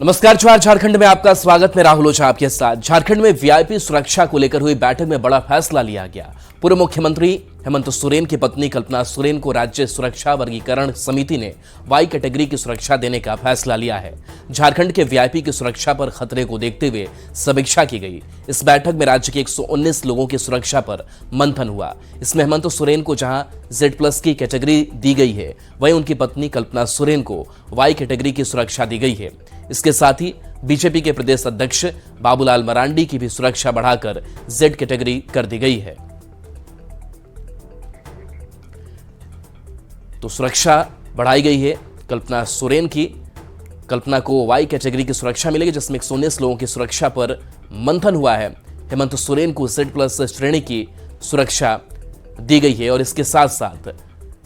नमस्कार, ज्वार झारखंड में आपका स्वागत। मैं राहुल ओझा आपके साथ। झारखंड में वीआईपी सुरक्षा को लेकर हुई बैठक में बड़ा फैसला लिया गया। पूर्व मुख्यमंत्री हेमंत सोरेन की पत्नी कल्पना सोरेन को राज्य सुरक्षा वर्गीकरण समिति ने वाई कैटेगरी की सुरक्षा देने का फैसला लिया है। झारखंड के वीआईपी की सुरक्षा पर खतरे को देखते हुए समीक्षा की गई। इस बैठक में राज्य के 119 लोगों की सुरक्षा पर मंथन हुआ। इसमें हेमंत सोरेन को जहां Z+ की कैटेगरी दी गई है, वहीं उनकी पत्नी कल्पना सोरेन को वाई कैटेगरी की सुरक्षा दी गई है। इसके साथ ही बीजेपी के प्रदेश अध्यक्ष बाबूलाल मरांडी की भी सुरक्षा बढ़ाकर Z कैटेगरी कर दी गई है। तो सुरक्षा बढ़ाई गई है कल्पना सोरेन की। कल्पना को वाई कैटेगरी की सुरक्षा मिलेगी, जिसमें 119 लोगों की सुरक्षा पर मंथन हुआ है। हेमंत सोरेन को Z+ श्रेणी की सुरक्षा दी गई है। और इसके साथ साथ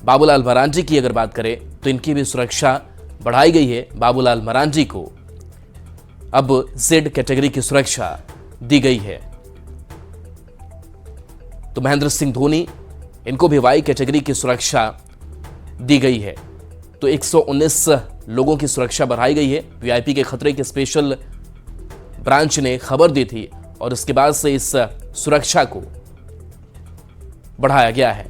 बाबूलाल मरांडी की अगर बात करें तो इनकी भी सुरक्षा बढ़ाई गई है। बाबूलाल मरांडी को अब Z कैटेगरी की सुरक्षा दी गई है। तो महेंद्र सिंह धोनी, इनको भी वाई कैटेगरी की सुरक्षा दी गई है। तो 119 लोगों की सुरक्षा बढ़ाई गई है। वीआईपी के खतरे के स्पेशल ब्रांच ने खबर दी थी और उसके बाद से इस सुरक्षा को बढ़ाया गया है।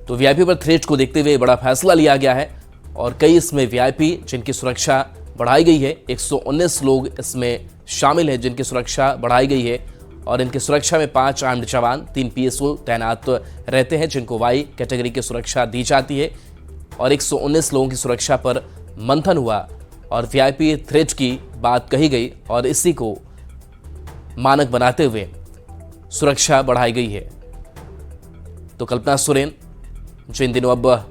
तो वीआईपी पर थ्रेट को देखते हुए बड़ा फैसला लिया गया है और कई इसमें वीआईपी जिनकी सुरक्षा बढ़ाई गई है, 119 लोग इसमें शामिल हैं जिनकी सुरक्षा बढ़ाई गई है। और इनकी सुरक्षा में 5 आर्म्ड जवान, 3 PSO तैनात रहते हैं जिनको वाई कैटेगरी की सुरक्षा दी जाती है। और 119 लोगों की सुरक्षा पर मंथन हुआ और वीआईपी थ्रेट की बात कही गई और इसी को मानक बनाते हुए सुरक्षा बढ़ाई गई है। तो कल्पना सोरेन जो इन दिनों अब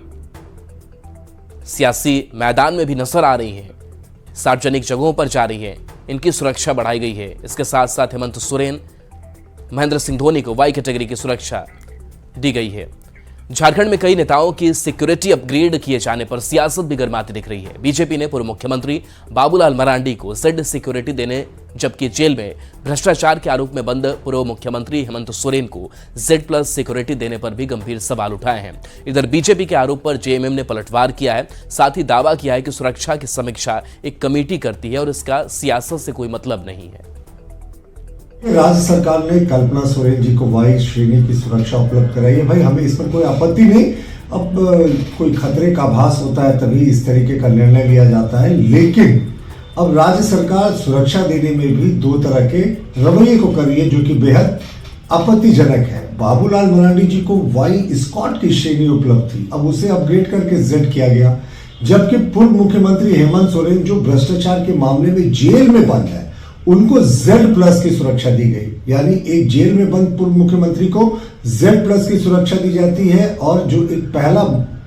सियासी मैदान में भी नजर आ रही हैं, सार्वजनिक जगहों पर जा रही हैं, इनकी सुरक्षा बढ़ाई गई है। इसके साथ साथ हेमंत सोरेन, महेंद्र सिंह धोनी को वाई कैटेगरी की सुरक्षा दी गई है। झारखंड में कई नेताओं की सिक्योरिटी अपग्रेड किए जाने पर सियासत भी गर्माती दिख रही है। बीजेपी ने पूर्व मुख्यमंत्री बाबूलाल मरांडी को Z सिक्योरिटी देने, जबकि जेल में भ्रष्टाचार के आरोप में बंद पूर्व मुख्यमंत्री हेमंत सोरेन को Z+ सिक्योरिटी देने पर भी गंभीर सवाल उठाए हैं। इधर बीजेपी के आरोप पर JMM ने पलटवार किया है। साथ ही दावा किया है कि सुरक्षा की समीक्षा एक कमेटी करती है और इसका सियासत से कोई मतलब नहीं है। राज्य सरकार ने कल्पना सोरेन जी को वाई श्रेणी की सुरक्षा उपलब्ध कराई है। भाई, हमें इस पर कोई आपत्ति नहीं। अब कोई खतरे का आभास होता है तभी इस तरीके का निर्णय लिया जाता है। लेकिन अब राज्य सरकार सुरक्षा देने में भी 2 तरह के रवैये को कर रही है, जो कि बेहद आपत्तिजनक है। बाबूलाल मरांडी जी को वाई स्कॉट की श्रेणी उपलब्ध थी, अब उसे अपग्रेड करके Z किया गया। जबकि पूर्व मुख्यमंत्री हेमंत सोरेन जो भ्रष्टाचार के मामले में जेल में बंद है, उनको Z+ की सुरक्षा दी गई। यानी एक जेल में बंद पूर्व मुख्यमंत्री को Z+ की सुरक्षा दी जाती है और जो एक पहला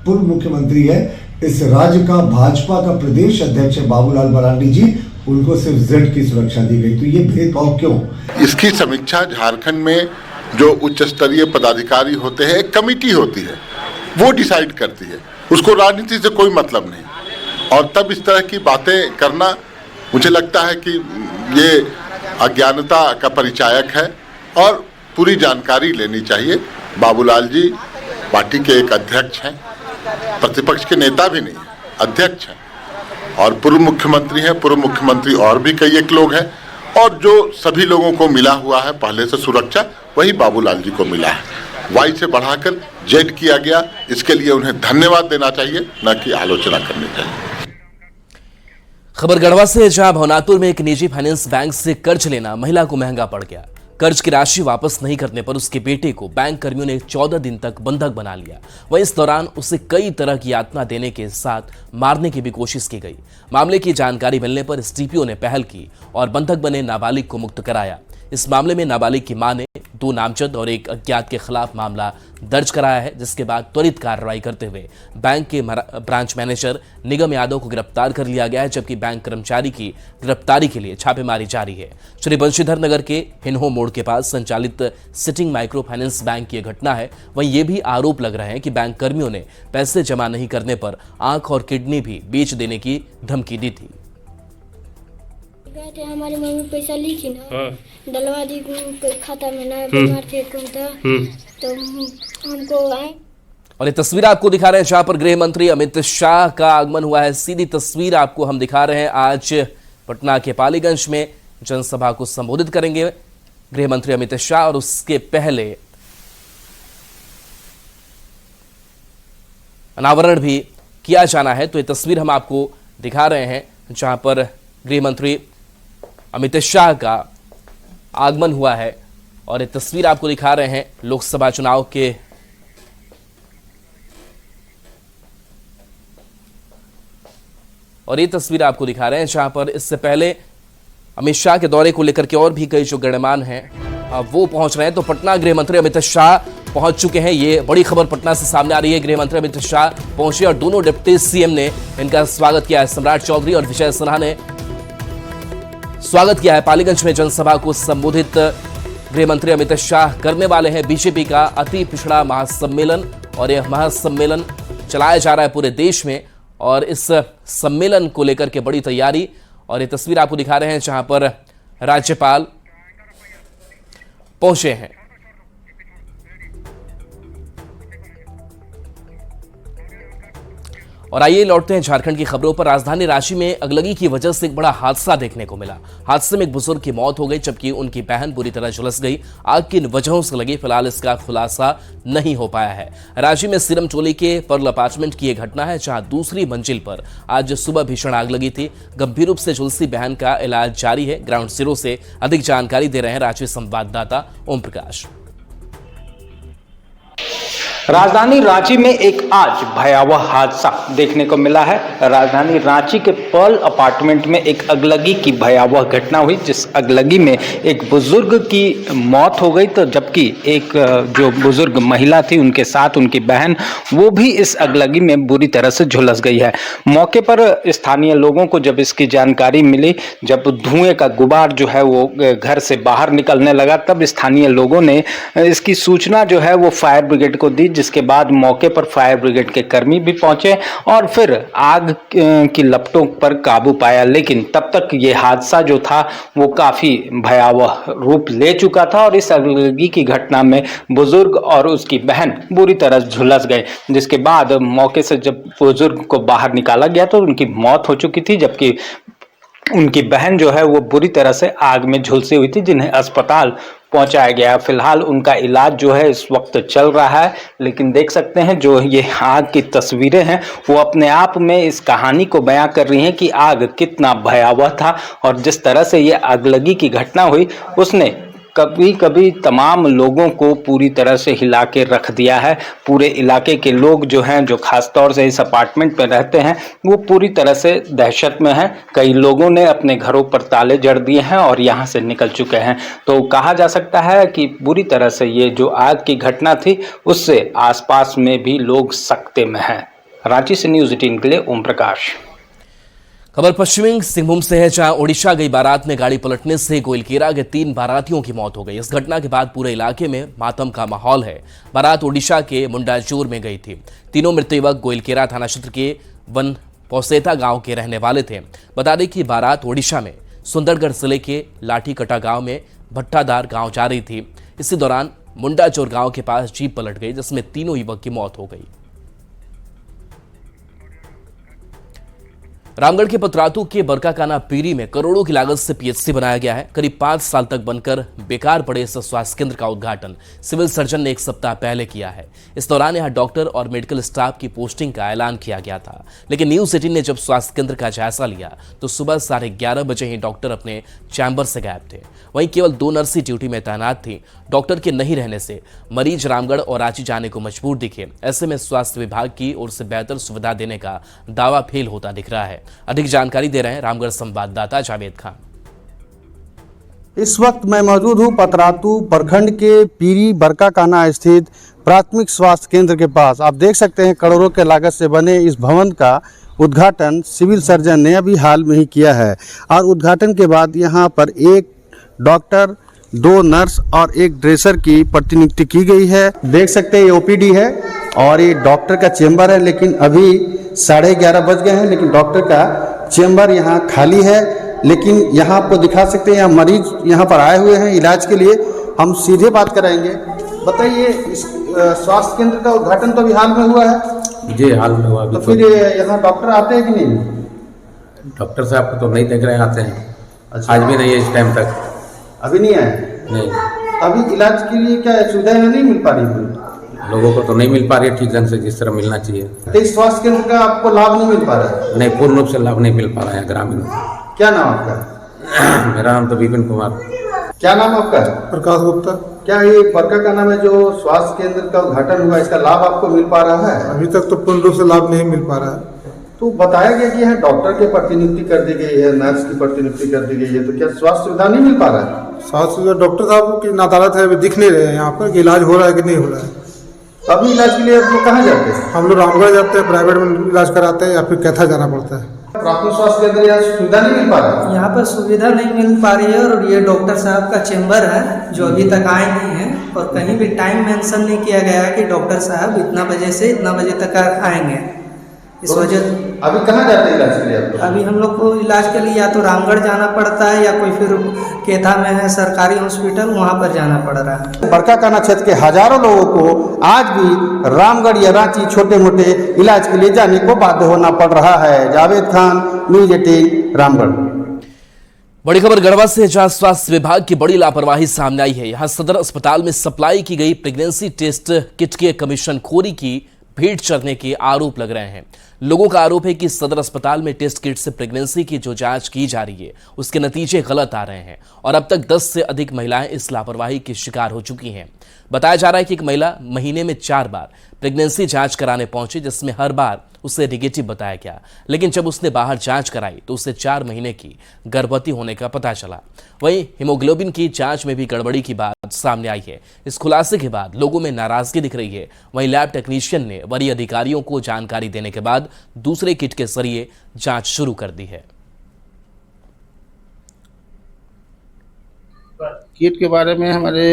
पूर्व मुख्यमंत्री है इस राज्य का, भाजपा का प्रदेश अध्यक्ष है बाबूलाल मरांडी जी, उनको सिर्फ Z की सुरक्षा दी गई। तो ये भेदभाव क्यों? इसकी समीक्षा झारखंड में जो उच्च स्तरीय पदाधिकारी होते हैं, एक कमेटी होती है, वो डिसाइड करती है। उसको राजनीति से कोई मतलब नहीं। और तब इस तरह की बातें करना, मुझे लगता है कि ये अज्ञानता का परिचायक है और पूरी जानकारी लेनी चाहिए। बाबूलाल जी पार्टी के एक अध्यक्ष हैं, प्रतिपक्ष के नेता भी नहीं, अध्यक्ष हैं और पूर्व मुख्यमंत्री हैं। पूर्व मुख्यमंत्री और भी कई एक लोग हैं और जो सभी लोगों को मिला हुआ है पहले से सुरक्षा, वही बाबूलाल जी को मिला है। वाई से बढ़ाकर Z किया गया, इसके लिए उन्हें धन्यवाद देना चाहिए, न कि आलोचना करनी चाहिए। खबर गढ़वा से, जहां भवनापुर में एक निजी फाइनेंस बैंक से कर्ज लेना महिला को महंगा पड़ गया। कर्ज की राशि वापस नहीं करने पर उसके बेटे को बैंक कर्मियों ने 14 दिन तक बंधक बना लिया। वहीं इस दौरान उसे कई तरह की यातना देने के साथ मारने की भी कोशिश की गई। मामले की जानकारी मिलने पर SDPO ने पहल की और बंधक बने नाबालिग को मुक्त कराया। इस मामले में नाबालिग की मां ने 2 नामजद और 1 अज्ञात के खिलाफ मामला दर्ज कराया है, जिसके बाद त्वरित कार्रवाई करते हुए बैंक के ब्रांच मैनेजर निगम यादव को गिरफ्तार कर लिया गया है, जबकि बैंक कर्मचारी की गिरफ्तारी के लिए छापेमारी जारी है। श्री बंशीधर नगर के हिन्हो मोड़ के पास संचालित सिटिंग माइक्रो फाइनेंस बैंक की घटना है। वहीं ये भी आरोप लग रहे हैं कि बैंक कर्मियों ने पैसे जमा नहीं करने पर आंख और किडनी भी बेच देने की धमकी दी थी। गए थे, हमारी मम्मी पैसा ली थी ना, डलवा दी खाता में ना, बीमार थे तो हमको आए और ये तस्वीर आपको दिखा रहे हैं जहां पर गृह मंत्री अमित शाह का आगमन हुआ है। सीधी तस्वीर आपको हम दिखा रहे हैं। आज पटना के पालीगंज में जनसभा को संबोधित करेंगे गृह मंत्री अमित शाह और उसके पहले अनावरण भी किया जाना है। तो ये तस्वीर हम आपको दिखा रहे हैं जहां पर गृह मंत्री अमित शाह का आगमन हुआ है और ये तस्वीर आपको दिखा रहे हैं लोकसभा चुनाव के और ये तस्वीर आपको दिखा रहे हैं जहां पर इससे पहले अमित शाह के दौरे को लेकर के और भी कई जो गणमान्य हैं वो पहुंच रहे हैं। तो पटना गृह मंत्री अमित शाह पहुंच चुके हैं। ये बड़ी खबर पटना से सामने आ रही है। गृह मंत्री अमित शाह पहुंचे और दोनों डिप्टी सीएम ने इनका स्वागत किया है। सम्राट चौधरी और विजय सिन्हा ने स्वागत किया है। पालीगंज में जनसभा को संबोधित गृह मंत्री अमित शाह करने वाले हैं। बीजेपी का अति पिछड़ा महासम्मेलन और यह महासम्मेलन चलाया जा रहा है पूरे देश में और इस सम्मेलन को लेकर के बड़ी तैयारी और ये तस्वीर आपको दिखा रहे हैं जहां पर राज्यपाल पहुंचे हैं। और आइए लौटते हैं झारखंड की खबरों पर। राजधानी रांची में अगलगी की वजह से एक बड़ा हादसा देखने को मिला। हादसे में एक बुजुर्ग की मौत हो गई जबकि उनकी बहन बुरी तरह झुलस गई। आग किन वजहों से लगी फिलहाल इसका खुलासा नहीं हो पाया है। रांची में सीरम टोली के पर्ल अपार्टमेंट की यह घटना है जहां दूसरी मंजिल पर आज सुबह भीषण आग लगी थी। गंभीर रूप से झुलसी बहन का इलाज जारी है। ग्राउंड जीरो से अधिक जानकारी दे रहे हैं रांची संवाददाता ओम प्रकाश। राजधानी रांची में एक आज भयावह हादसा देखने को मिला है। राजधानी रांची के पर्ल अपार्टमेंट में एक अगलगी की भयावह घटना हुई जिस अगलगी में एक बुजुर्ग की मौत हो गई तो जबकि एक जो बुजुर्ग महिला थी उनके साथ उनकी बहन वो भी इस अगलगी में बुरी तरह से झुलस गई है। मौके पर स्थानीय लोगों को जब इसकी जानकारी मिली, जब धुएं का गुबार जो है वो घर से बाहर निकलने लगा, तब स्थानीय लोगों ने इसकी सूचना जो है वो फायर ब्रिगेड को दी, जिसके बाद मौके पर फायर ब्रिगेड के कर्मी भी पहुंचे और फिर आग की लपटों पर काबू पाया। लेकिन तब तक ये हादसा जो था वो काफी भयावह रूप ले चुका था और इस अगलगी की घटना में बुजुर्ग और उसकी बहन बुरी तरह झुलस गए, जिसके बाद मौके से जब बुजुर्ग को बाहर निकाला गया तो उनकी मौत हो चुकी थी जबकि उनकी बहन जो है वो बुरी तरह से आग में झुलसी हुई थी, जिन्हें अस्पताल पहुंचाया गया। फिलहाल उनका इलाज जो है इस वक्त चल रहा है। लेकिन देख सकते हैं जो ये आग की तस्वीरें हैं वो अपने आप में इस कहानी को बयां कर रही हैं कि आग कितना भयावह था और जिस तरह से ये आगलगी की घटना हुई उसने कभी कभी तमाम लोगों को पूरी तरह से हिला के रख दिया है। पूरे इलाके के लोग जो हैं, जो खासतौर से इस अपार्टमेंट में रहते हैं, वो पूरी तरह से दहशत में हैं। कई लोगों ने अपने घरों पर ताले जड़ दिए हैं और यहाँ से निकल चुके हैं। तो कहा जा सकता है कि बुरी तरह से ये जो आग की घटना थी उससे आसपास में भी लोग सकते में हैं। रांची से न्यूज़ 18 के लिए ओम प्रकाश। खबर पश्चिमी सिंहभूम से है जहां ओडिशा गई बारात में गाड़ी पलटने से गोइलकेरा के 3 बारातियों की मौत हो गई। इस घटना के बाद पूरे इलाके में मातम का माहौल है। बारात ओडिशा के मुंडाजोर में गई थी। तीनों मृत युवक गोइलकेरा थाना क्षेत्र के वन पौसेता गांव के रहने वाले थे। बता दें कि बारात ओडिशा में सुंदरगढ़ जिले के लाठीकटा गांव में भट्टादार गांव जा रही थी। इसी दौरान मुंडाचोर गांव के पास जीप पलट गई जिसमें तीनों युवक की मौत हो गई। रामगढ़ के पतरातू के बरकाकाना पीरी में करोड़ों की लागत से पीएचसी बनाया गया है। करीब 5 साल तक बनकर बेकार पड़े इस स्वास्थ्य केंद्र का उद्घाटन सिविल सर्जन ने 1 सप्ताह पहले किया है। इस दौरान यहां डॉक्टर और मेडिकल स्टाफ की पोस्टिंग का ऐलान किया गया था। लेकिन न्यूज़ 18 ने जब स्वास्थ्य केंद्र का जायजा लिया तो सुबह 11:30 बजे ही डॉक्टर अपने चैम्बर से गायब थे। वहीं केवल 2 नर्सें ड्यूटी में तैनात थी। डॉक्टर के नहीं रहने से मरीज रामगढ़ और रांची जाने को मजबूर दिखे। ऐसे में स्वास्थ्य विभाग की ओर से बेहतर सुविधा देने का दावा फेल होता दिख रहा है। अधिक जानकारी दे रहे हैं रामगढ़ संवाददाता जावेद खान। इस वक्त मैं मौजूद हूं पतरातू प्रखंड के पीरी बरकाकाना स्थित प्राथमिक स्वास्थ्य केंद्र के पास। आप देख सकते हैं करोड़ों के लागत से बने इस भवन का उद्घाटन सिविल सर्जन ने अभी हाल में ही किया है और उद्घाटन के बाद यहां पर 1 डॉक्टर, 2 नर्स और 1 ड्रेसर की प्रतिनियुक्ति की गई है। देख सकते हैं ये ओपीडी है और ये डॉक्टर का चेंबर है, लेकिन अभी 11:30 बज गए हैं लेकिन डॉक्टर का चेंबर यहाँ खाली है। लेकिन यहाँ आपको दिखा सकते हैं, यहाँ मरीज यहाँ पर आए हुए हैं इलाज के लिए। हम सीधे बात कराएंगे। बताइए स्वास्थ्य केंद्र का उद्घाटन तो अभी हाल में हुआ है। जी हाल में हुआ। तो फिर यहाँ डॉक्टर आते हैं कि नहीं? डॉक्टर साहब को तो नहीं देख रहे आते हैं। अच्छा। आज भी नहीं है इस टाइम तक। अभी नहीं आए? नहीं, अभी इलाज के लिए क्या सुविधाएं नहीं मिल पा रही? लोगों को तो नहीं मिल पा रही है ठीक ढंग से जिस तरह मिलना चाहिए। तो इस स्वास्थ्य केंद्र का आपको लाभ नहीं मिल पा रहा है? नहीं, पूर्ण रूप से लाभ नहीं मिल पा रहा है ग्रामीण को। क्या नाम आपका? मेरा नाम तो विपिन कुमार। क्या नाम आपका? प्रकाश गुप्ता। क्या ये बरका का नाम है जो स्वास्थ्य केंद्र का उद्घाटन हुआ, इसका लाभ आपको मिल पा रहा है? अभी तक तो पूर्ण रूप से लाभ नहीं मिल पा रहा है। तो बताया गया कि यहाँ डॉक्टर की प्रतिनियुक्ति कर दी गई है, नर्स की प्रतिनियुक्ति कर दी गई है, तो क्या स्वास्थ्य सुविधा नहीं मिल पा रहा है? स्वास्थ्य डॉक्टर साहब की नादारत है, अभी दिख नहीं रहे हैं यहाँ पर कि इलाज हो रहा है कि नहीं हो रहा है। अभी इलाज के लिए आप लोग कहाँ जाते हैं? हम लोग रामगढ़ जाते हैं, प्राइवेट में इलाज कराते हैं या फिर कैथा जाना पड़ता है। प्राथमिक स्वास्थ्य केंद्र यहाँ सुविधा नहीं मिल पा रहा है? यहाँ पर सुविधा नहीं मिल पा रही है और ये डॉक्टर साहब का चेंबर है जो अभी तक आए नहीं है और कहीं भी टाइम मेंशन नहीं किया गया है कि डॉक्टर साहब इतना बजे से इतना बजे तक आएंगे। इस वजह अभी कहाँ जाते हैं इलाज के लिए आप लोग? अभी हम लोग को इलाज के लिए या तो रामगढ़ जाना पड़ता है या कोई फिर केथा में है सरकारी हॉस्पिटल, वहाँ पर जाना पड़ रहा है। बरकाकाना क्षेत्र के हजारों लोगों को आज भी रामगढ़ या रांची छोटे मोटे इलाज के लिए जाने को बाध्य होना पड़ रहा है। जावेद खान, न्यूज 18, रामगढ़। बड़ी खबर गढ़वा से, जहां स्वास्थ्य विभाग की बड़ी लापरवाही सामने आई है। यहां सदर अस्पताल में सप्लाई की गई प्रेगनेंसी टेस्ट किट के कमीशनखोरी की भेंट चढ़ने के आरोप लग रहे हैं। लोगों का आरोप है कि सदर अस्पताल में टेस्ट किट से प्रेगनेंसी की जो जांच की जा रही है उसके नतीजे गलत आ रहे हैं और अब तक 10 से अधिक महिलाएं इस लापरवाही की शिकार हो चुकी हैं। बताया जा रहा है कि एक महिला महीने में 4 बार प्रेगनेंसी जांच कराने पहुंची, जिसमें हर बार उसे निगेटिव बताया गया, लेकिन जब उसने बाहर जांच कराई तो उसे 4 महीने की गर्भवती होने का पता चला। वहीं हीमोग्लोबिन की जांच में भी गड़बड़ी की बात सामने आई है। इस खुलासे के बाद लोगों में नाराजगी दिख रही है। वहीं लैब टेक्नीशियन ने वरीय अधिकारियों को जानकारी देने के बाद दूसरे किट के जरिए जांच शुरू कर दी है। किट के बारे में हमारे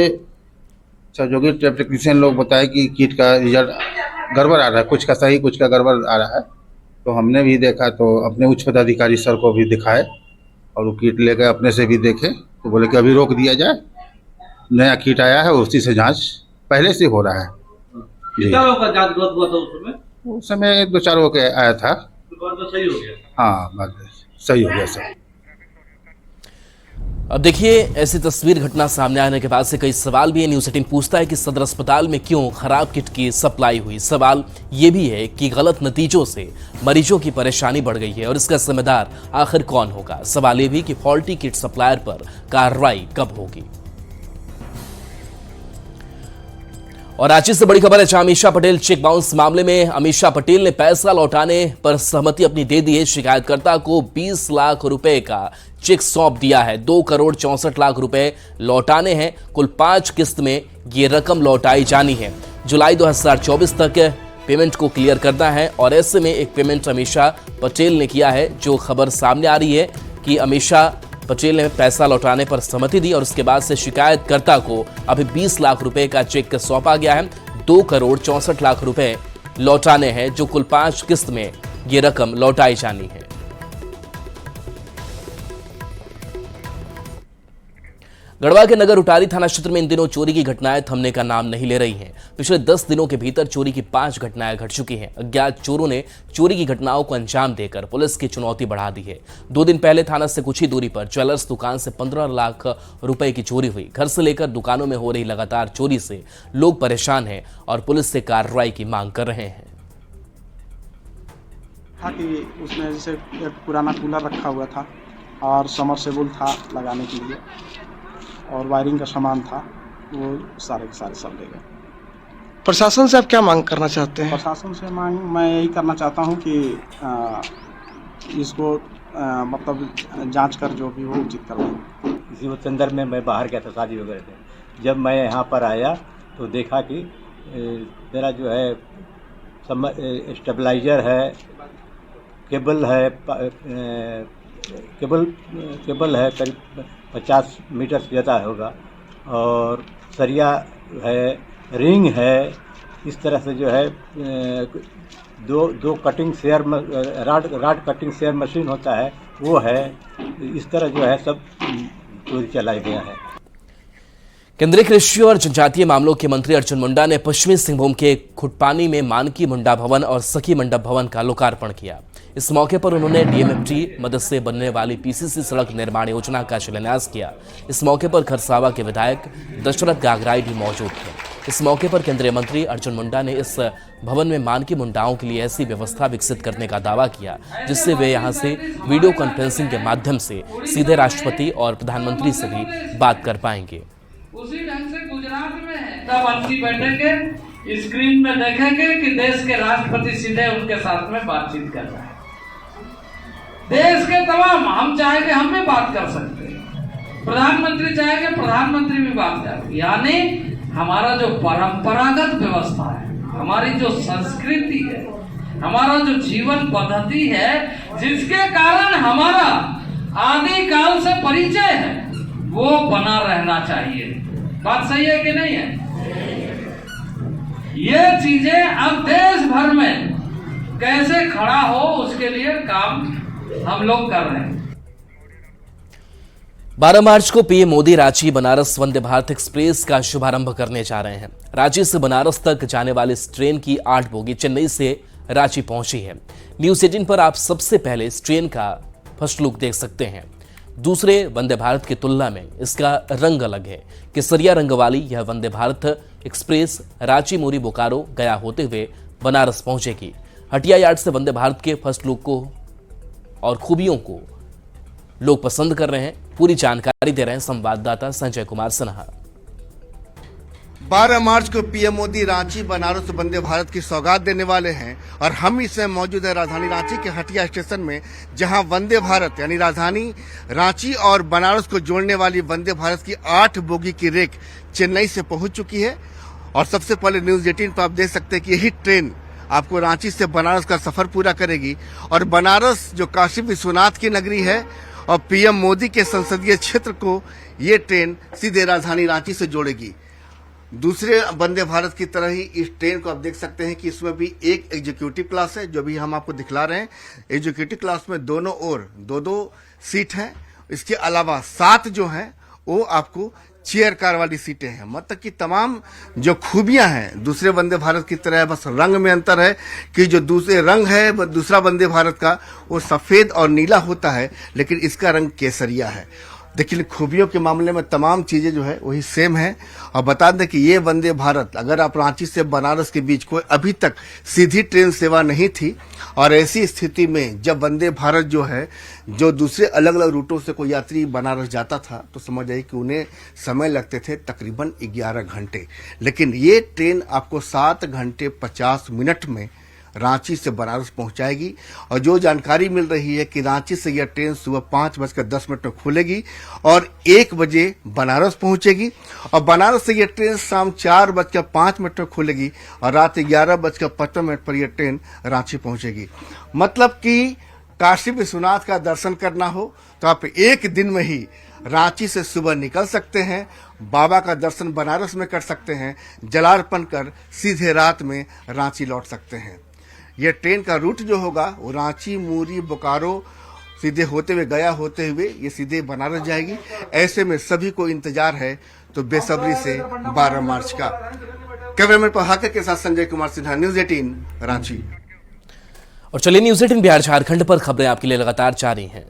सहयोगी टेक्नीशियन लोग बताए कि किट का रिजल्ट गड़बड़ आ रहा है, कुछ का सही कुछ का गड़बड़ आ रहा है। तो हमने भी देखा तो अपने उच्च पदाधिकारी सर को भी दिखाए और वो किट लेकर अपने से भी देखे तो बोले कि अभी रोक दिया जाए, नया किट आया है उसी से जांच पहले से हो रहा है। कितना लोगों का जांच गलत हुआ था उस समय? उस समय 2-4 हो के आया था। तो सही हो गया? हाँ, बात सही हो गया सर। अब देखिए, ऐसी तस्वीर घटना सामने आने के बाद से कई सवाल भी है। न्यूज़ 18 पूछता है कि सदर अस्पताल में क्यों खराब किट की सप्लाई हुई। सवाल ये भी है कि गलत नतीजों से मरीजों की परेशानी बढ़ गई है और इसका जिम्मेदार आखिर कौन होगा। सवाल ये भी कि फॉल्टी किट सप्लायर पर कार्रवाई कब होगी। और रांची से बड़ी खबर है, जहां अमीषा पटेल चेक बाउंस मामले में अमीषा पटेल ने पैसा लौटाने पर सहमति अपनी दे दी है। शिकायतकर्ता को 20 लाख रुपए का चेक सौंप दिया है। 2 करोड़ 64 लाख रुपए लौटाने हैं। कुल 5 किस्त में ये रकम लौटाई जानी है। जुलाई 2024 तक पेमेंट को क्लियर करना है और ऐसे में एक पेमेंट अमीषा पटेल ने किया है। जो खबर सामने आ रही है कि अमीषा पटेल ने पैसा लौटाने पर सहमति दी और उसके बाद से शिकायतकर्ता को अभी 20 लाख रुपए का चेक सौंपा गया है। 2 करोड़ 64 लाख रुपए लौटाने हैं, जो कुल 5 किस्त में ये रकम लौटाई जानी है। गढ़वा के नगर उटारी थाना क्षेत्र में इन दिनों चोरी की घटनाएं थमने का नाम नहीं ले रही हैं। पिछले 10 दिनों के भीतर चोरी की 5 घटनाएं घट चुकी हैं। अज्ञात चोरों ने चोरी की घटनाओं को अंजाम देकर पुलिस की चुनौती बढ़ा दी है। 2 दिन पहले थाना से कुछ ही दूरी पर ज्वेलर्स दुकान से 15 लाख रुपए की चोरी हुई। घर से लेकर दुकानों में हो रही लगातार चोरी से लोग परेशान हैं और पुलिस से कार्रवाई की मांग कर रहे हैं। कि उसमें जैसे एक पुराना कूलर रखा हुआ था और समरसेबल था लगाने के लिए और वायरिंग का सामान था, वो सारे के सारे सब ले गए। प्रशासन से आप क्या मांग करना चाहते हैं? प्रशासन से मांग मैं यही करना चाहता हूँ कि इसको मतलब जांच कर जो भी हो उचित करवाएं। इसी संदर्भ में मैं बाहर गया था शादी वगैरह थे। जब मैं यहाँ पर आया तो देखा कि मेरा जो है स्टेबलाइजर है, केबल है करीब 50 मीटर से ज़्यादा होगा और सरिया है, रिंग है। इस तरह से जो है दो cutting shear rod cutting shear machine होता है वो है। इस तरह जो है सब चोरी चलाया गया है। केंद्रीय कृषि और जनजातीय मामलों के मंत्री अर्जुन मुंडा ने पश्चिमी सिंहभूम के खुटपानी में मानकी मुंडा भवन और सखी मंडप भवन का लोकार्पण किया। इस मौके पर उन्होंने डीएमएफटी मदद से बनने वाली पीसीसी सड़क निर्माण योजना का शिलान्यास किया। इस मौके पर खरसावा के विधायक दशरथ गागराई भी मौजूद थे। इस मौके पर केंद्रीय मंत्री अर्जुन मुंडा ने इस भवन में मानकी मुंडाओं के लिए ऐसी व्यवस्था विकसित करने का दावा किया जिससे वे यहां से वीडियो कॉन्फ्रेंसिंग के माध्यम से सीधे राष्ट्रपति और प्रधानमंत्री से भी बात कर पाएंगे। उसी ढंग से गुजरात में है, तब अंशी बैठेंगे, स्क्रीन में देखेंगे कि देश के राष्ट्रपति सीधे उनके साथ में बातचीत कर रहे हैं। देश के तमाम, हम चाहेंगे हम भी बात कर सकते हैं, प्रधानमंत्री चाहेंगे प्रधानमंत्री भी बात कर, यानी हमारा जो परंपरागत व्यवस्था है, हमारी जो संस्कृति है, हमारा जो जीवन पद्धति है, जिसके कारण हमारा आदिकाल से परिचय है, वो बना रहना चाहिए। बात सही है कि नहीं है? ये चीजें अब देश भर में कैसे खड़ा हो, उसके लिए काम हम लोग कर रहे हैं। 12 मार्च को पीएम मोदी रांची बनारस वंदे भारत एक्सप्रेस का शुभारंभ करने जा रहे हैं। रांची से बनारस तक जाने वाली इस ट्रेन की 8 बोगी चेन्नई से रांची पहुंची है। न्यूज 18 पर आप सबसे पहले इस ट्रेन का फर्स्ट लुक देख सकते हैं। दूसरे वंदे भारत की तुलना में इसका रंग अलग है। केसरिया रंग वाली यह वंदे भारत एक्सप्रेस रांची, मोरी, बोकारो, गया होते हुए बनारस पहुंचेगी। हटिया यार्ड से वंदे भारत के फर्स्ट लुक को और खूबियों को लोग पसंद कर रहे हैं। पूरी जानकारी दे रहे हैं संवाददाता संजय कुमार सिन्हा। 12 मार्च को पीएम मोदी रांची बनारस वंदे भारत की सौगात देने वाले हैं और हम इस समय मौजूद है राजधानी रांची के हटिया स्टेशन में, जहां वंदे भारत यानी राजधानी रांची और बनारस को जोड़ने वाली वंदे भारत की 8 बोगी की रेक चेन्नई से पहुंच चुकी है। और सबसे पहले न्यूज 18 पर आप देख सकते हैं कि यही ट्रेन आपको रांची से बनारस का सफर पूरा करेगी और बनारस जो काशी विश्वनाथ की नगरी है और पीएम मोदी के संसदीय क्षेत्र को ये ट्रेन सीधे राजधानी रांची से जोड़ेगी। दूसरे वंदे भारत की तरह ही इस ट्रेन को आप देख सकते हैं कि इसमें भी एक एग्जीक्यूटिव क्लास है, जो भी हम आपको दिखला रहे हैं। एग्जीक्यूटिव क्लास में दोनों ओर 2-2 सीट हैं। इसके अलावा 7 जो हैं वो आपको चेयर कार वाली सीटें हैं। मतलब कि तमाम जो खूबियां हैं दूसरे वंदे भारत की तरह, बस रंग में अंतर है कि जो दूसरे रंग है दूसरा वंदे भारत का वो सफेद और नीला होता है, लेकिन इसका रंग केसरिया है। लेकिन खूबियों के मामले में तमाम चीजें जो है वही सेम है। और बता दें कि ये वंदे भारत, अगर आप रांची से बनारस के बीच कोई अभी तक सीधी ट्रेन सेवा नहीं थी, और ऐसी स्थिति में जब वंदे भारत जो है जो दूसरे अलग अलग रूटों से कोई यात्री बनारस जाता था तो समझ आइए कि उन्हें समय लगते थे तकरीबन 11 घंटे, लेकिन ये ट्रेन आपको 7 घंटे 50 मिनट में रांची से बनारस पहुंचाएगी। और जो जानकारी मिल रही है कि रांची से यह ट्रेन सुबह 5:10 में खुलेगी और 1 बजे बनारस पहुंचेगी, और बनारस से यह ट्रेन शाम 4:05 में खुलेगी और रात 11:55 पर यह ट्रेन रांची पहुंचेगी। मतलब कि काशी विश्वनाथ का दर्शन करना हो तो आप एक दिन में ही रांची से सुबह निकल सकते हैं, बाबा का दर्शन बनारस में कर सकते हैं, जलार्पण कर सीधे रात में रांची लौट सकते हैं। यह ट्रेन का रूट जो होगा वो रांची, मूरी, बोकारो सीधे होते हुए, गया होते हुए ये सीधे बनारस जाएगी। ऐसे में सभी को इंतजार है तो बेसब्री से 12 मार्च का। कैमरामैन पहाकर के साथ संजय कुमार सिन्हा, न्यूज 18 रांची। और चलिए न्यूज 18 बिहार झारखंड पर खबरें आपके लिए लगातार जारी हैं।